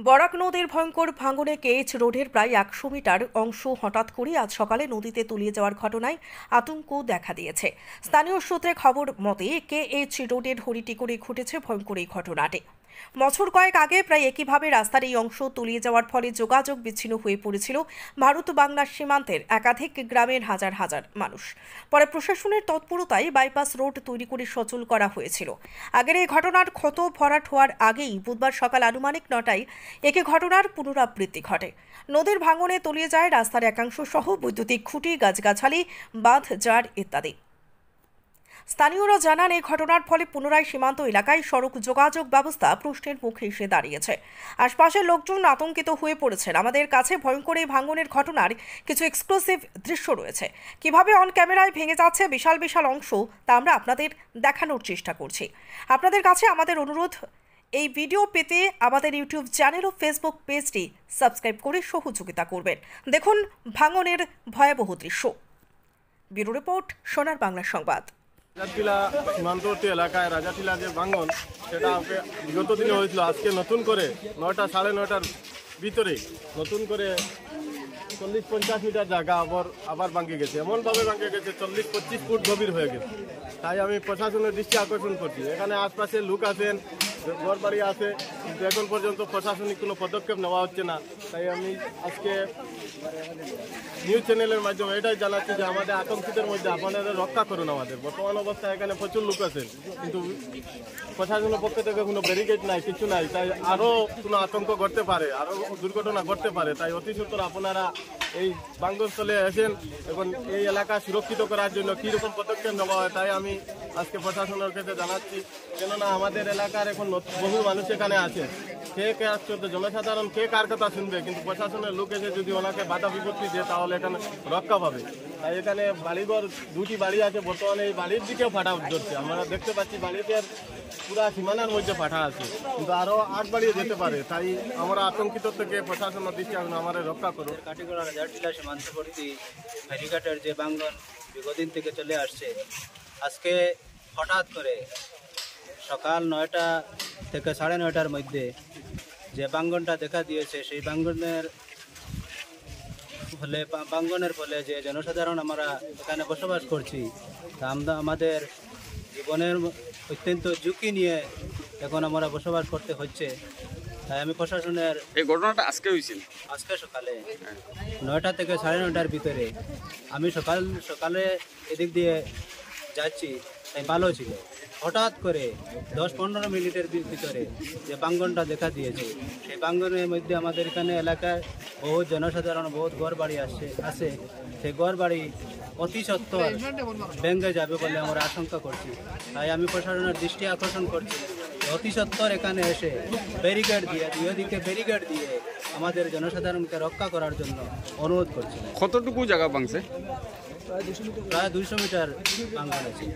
বরাক নদীর ভয়ঙ্কর ভাঙনে কেএইচ রোডের প্রায় ১০০ মিটার অংশ হঠাৎ করে আজ সকালে নদীতে তলিয়ে যাওয়ার ঘটনায় আতঙ্ক দেখা দিয়েছে। স্থানীয় সূত্রে খবর মতে কেএইচ রোডের হরিটিকরে ঘটেছে ভয়ঙ্কর এই ঘটনাটি। বছর কয়েক আগে প্রায় একইভাবে রাস্তার এই অংশ তলিয়ে যাওয়ার ফলে যোগাযোগ বিচ্ছিন্ন হয়ে পড়েছিল ভারত বাংলার সীমান্তের একাধিক গ্রামের হাজার হাজার মানুষ। পরে প্রশাসনের তৎপরতায় বাইপাস রোড তৈরি করে সচল করা হয়েছিল। আগের এই ঘটনার ক্ষত ভরাট হওয়ার আগেই বুধবার সকাল আনুমানিক ৯টায় একই ঘটনার পুনরাবৃত্তি ঘটে। নদীর ভাঙনে তলিয়ে যায় রাস্তার একাংশ সহ বৈদ্যুতিক খুঁটি, গাছগাছালি, বাঁধ, জার ইত্যাদি। স্থানীয়রা জানান, এই ঘটনার ফলে পুনরায় সীমান্ত এলাকায় সড়ক যোগাযোগ ব্যবস্থা প্রশ্নের মুখে এসে দাঁড়িয়েছে। আশপাশের লোকজন আতঙ্কিত হয়ে পড়েছেন। আমাদের কাছে ভয়ঙ্কর এই ভাঙনের ঘটনার কিছু এক্সক্লুসিভ দৃশ্য রয়েছে। কিভাবে অন ক্যামেরায় ভেঙে যাচ্ছে বিশাল বিশাল অংশ তা আমরা আপনাদের দেখানোর চেষ্টা করছি। আপনাদের কাছে আমাদের অনুরোধ, এই ভিডিও পেতে আমাদের ইউটিউব চ্যানেল ও ফেসবুক পেজটি সাবস্ক্রাইব করে সহযোগিতা করবেন। দেখুন ভাঙনের ভয়াবহ দৃশ্য। ব্যুরো রিপোর্ট, সোনার বাংলা সংবাদ। রাজাটিলা সীমান্তবর্তী এলাকায় রাজাটিলা যে ভাঙন, সেটা বিগত দিনে হয়েছিল। আজকে নতুন করে ৯টা সাড়ে ৯টার ভিতরে নতুন করে ৪০-৫০ মিটার জায়গা আবার ভাঙে গেছে। এমনভাবে ভাঙে গেছে ৪০-২৫ ফুট গভীর হয়ে গেছে। তাই আমি প্রশাসনের দৃষ্টি আকর্ষণ করছি। এখানে আশপাশে লোক আছেন, ঘর বাড়ি আছে, কিন্তু এখন পর্যন্ত প্রশাসনিক কোনো পদক্ষেপ নেওয়া হচ্ছে না। তাই আমি আজকে নিউজ চ্যানেলের মাধ্যমে এটাই জানাচ্ছি যে আমাদের আতঙ্কিতের মধ্যে আপনারা রক্ষা করুন। আমাদের বর্তমান অবস্থায় এখানে প্রচুর লোক আছেন, কিন্তু প্রশাসনের পক্ষ থেকে কোনো ব্যারিকেড নাই, কিছু নাই। তাই আরও কোনো আতঙ্ক ঘটতে পারে, আরও দুর্ঘটনা ঘটতে পারে। তাই অতি সত্বর আপনারা এই ভাঙনস্থলে এসেন এবং এই এলাকা সুরক্ষিত করার জন্য কীরকম পদক্ষেপ নেওয়া হয় তাই আমি আজকে প্রশাসনের কাছে জানাচ্ছি। কেননা আমাদের এলাকার এখন বহু মানুষ এখানে আছে, কে জনসাধারণ কে কার কথা শুনবে, কিন্তু প্রশাসনের লোক এসে যদি ওনাকে বাধা বিপত্তি দেয় তাহলে এখানে রক্ষা পাবে। তাই এখানে বাড়িঘর ২টি বাড়ি আছে, বর্তমানে এই বাড়ির দিকেও ফাটা ধরছে। আমরা দেখতে পাচ্ছি বাড়িতে পুরা সীমানার মধ্যে ফাটা আছে, কিন্তু আরও ৮ বাড়িয়ে যেতে পারে। তাই আমরা আতঙ্কিত থেকে প্রশাসনের দৃষ্টি আমাদের রক্ষা করুন। কাটিগড়া রাজাটিলা সীমান্তবর্তী ফেরিঘাটের যে ভাঙন দীর্ঘদিন থেকে চলে আসছে, আজকে হঠাৎ করে সকাল ৯টা থেকে সাড়ে ৯টার মধ্যে যে ভাঙনটা দেখা দিয়েছে, সেই ভাঙনের ফলে যে জনসাধারণ আমরা এখানে বসবাস করছি, তা আমরা আমাদের জীবনের অত্যন্ত ঝুঁকি নিয়ে এখন আমরা বসবাস করতে হচ্ছে। তাই আমি প্রশাসনের, এই ঘটনাটা আজকে হয়েছিল, আজকে সকালে ৯টা থেকে সাড়ে ৯টার ভিতরে আমি সকালে এদিক দিয়ে যাচ্ছি, তাই ভালো ছিল। হঠাৎ করে ১০-১৫ মিনিটের ভিতরে যে ভাঙনটা দেখা দিয়েছে, সেই ভাঙনের মধ্যে আমাদের এখানে এলাকায় বহুত জনসাধারণ, বহুত ঘর বাড়ি আছে। সেই ঘর বাড়ি অতি সত্বর ভেঙে যাবে বলে আমরা আশঙ্কা করছি। তাই আমি প্রশাসনের দৃষ্টি আকর্ষণ করছি, অতি সত্বর এখানে এসে ব্যারিকেড দিয়ে, দুদিকে ব্যারিকেড দিয়ে আমাদের জনসাধারণকে রক্ষা করার জন্য অনুরোধ করছি। কতটুকু জায়গা ভাঙছে? প্রায় ২০০ মিটার ভাঙন আছে।